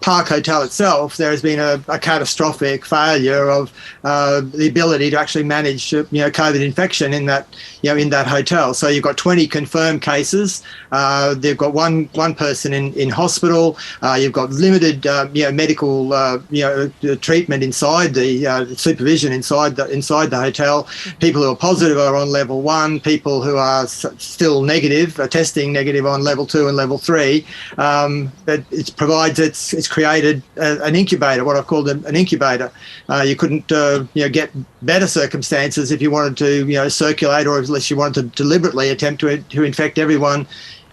Park Hotel itself, there has been a catastrophic failure of the ability to actually manage, COVID infection in that, in that hotel. So you've got 20 confirmed cases. They've got one person in hospital. You've got limited, medical, treatment inside the supervision inside the hotel. People who are positive are on level 1. People who are still negative are testing negative on level 2 and level 3. But it's created an incubator, what I've called an incubator. You couldn't, get better circumstances if you wanted to, circulate, or unless you wanted to deliberately attempt to infect everyone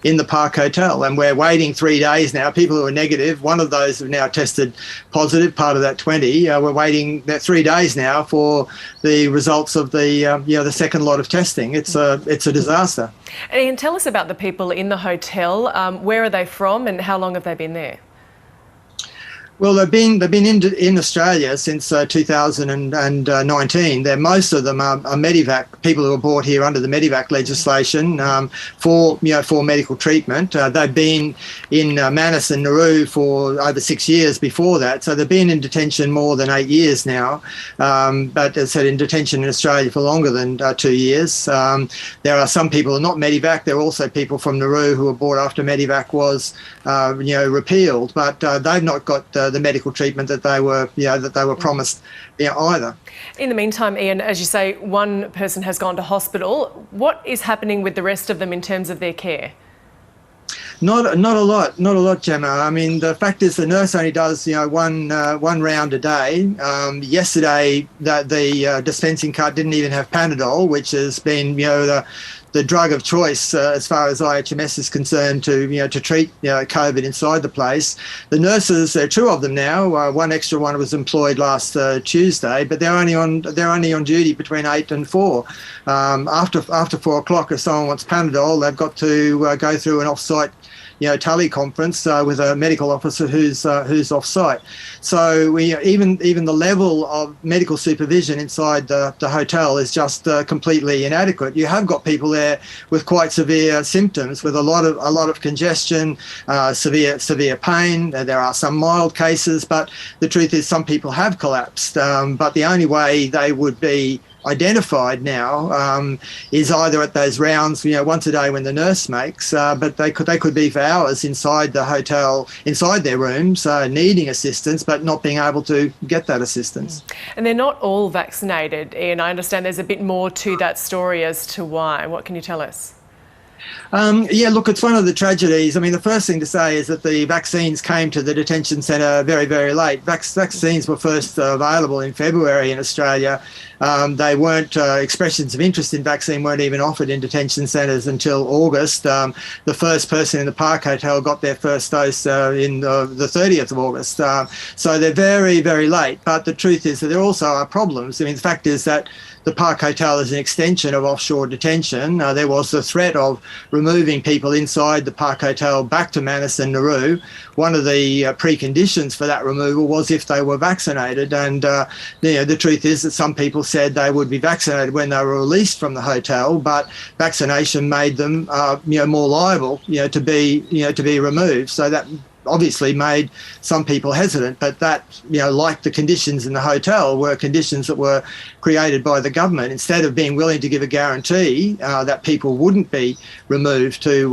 in the Park Hotel. And we're waiting 3 days now. People who are negative, one of those have now tested positive, part of that 20. We're waiting 3 days now for the results of the second lot of testing. It's a disaster. And Ian, tell us about the people in the hotel. Where are they from, and how long have they been there? Well, they've been in Australia since 2019. Most of them are Medivac people who are brought here under the Medivac legislation for medical treatment. They've been in Manus and Nauru for over 6 years before that, so they've been in detention more than 8 years now. But as I said, in detention in Australia for longer than 2 years. There are some people who are not Medivac. There are also people from Nauru who were brought after Medivac was repealed, but they've not got the medical treatment that they were promised either. In the meantime, Ian, as you say, one person has gone to hospital. What is happening with the rest of them in terms of their care? Not a lot, Gemma. I mean, the fact is the nurse only does one round a day. Yesterday, the dispensing cart didn't even have Panadol, which has been the drug of choice as far as IHMS is concerned to treat COVID inside the place. The nurses, there are 2 of them now. One extra one was employed last Tuesday, but they're only on duty between 8 and 4. After 4 o'clock, if someone wants Panadol, they've got to go through an off-site teleconference with a medical officer who's off-site. So even the level of medical supervision inside the hotel is just completely inadequate. You have got people there with quite severe symptoms, with a lot of congestion, severe pain. There are some mild cases, but the truth is some people have collapsed. But the only way they would be identified now is either at those rounds, once a day when the nurse makes, but they could be for hours inside the hotel, inside their rooms, needing assistance, but not being able to get that assistance. And they're not all vaccinated, Ian. I understand there's a bit more to that story as to why. What can you tell us? Look, it's one of the tragedies. I mean, the first thing to say is that the vaccines came to the detention centre very, very late. Vaccines were first available in February in Australia. They weren't, expressions of interest in vaccine weren't even offered in detention centres until August. The first person in the Park Hotel got their first dose in the 30th of August. So they're very, very late. But the truth is that there also are problems. I mean, the fact is that the Park Hotel is an extension of offshore detention. There was the threat of removing people inside the Park Hotel back to Manus and Nauru. One of the preconditions for that removal was if they were vaccinated. And the truth is that some people said they would be vaccinated when they were released from the hotel, but vaccination made them more liable to be removed. So that obviously made some people hesitant, but that, like the conditions in the hotel, were conditions that were created by the government. Instead of being willing to give a guarantee that people wouldn't be removed to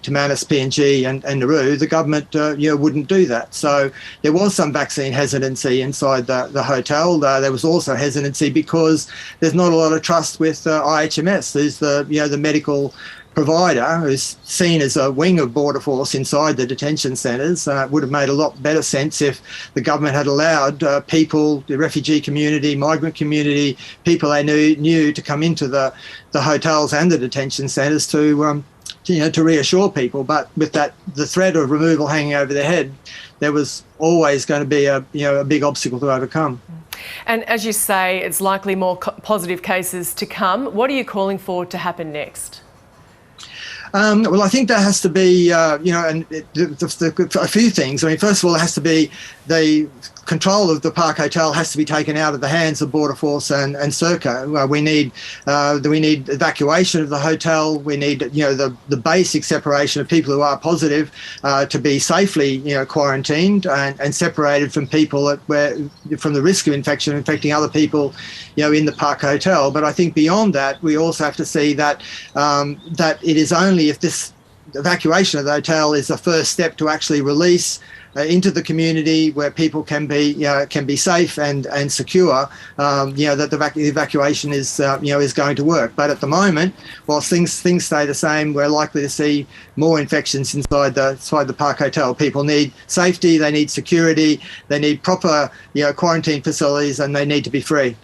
Manus, PNG and Nauru, the government wouldn't do that. So there was some vaccine hesitancy inside the hotel. There was also hesitancy because there's not a lot of trust with IHMS, who's the medical provider, who's seen as a wing of Border Force inside the detention centres. It would have made a lot better sense if the government had allowed people, the refugee community, migrant community, people they knew to come into the hotels and the detention centres to reassure people. But with the threat of removal hanging over their head, there was always going to be a big obstacle to overcome. And as you say, it's likely more positive cases to come. What are you calling for to happen next? Well, I think there has to be, a few things. I mean, first of all, it has to be the control of the Park Hotel has to be taken out of the hands of Border Force and Serco. We need evacuation of the hotel. We need the basic separation of people who are positive to be safely quarantined and separated from people from the risk of infecting other people in the Park Hotel. But I think beyond that, we also have to see that that it is only if this evacuation of the hotel is the first step to actually release into the community where people can be safe and secure, that the evacuation is going to work. But at the moment, whilst things stay the same, we're likely to see more infections inside the Park Hotel. People need safety, they need security, they need proper quarantine facilities, and they need to be free.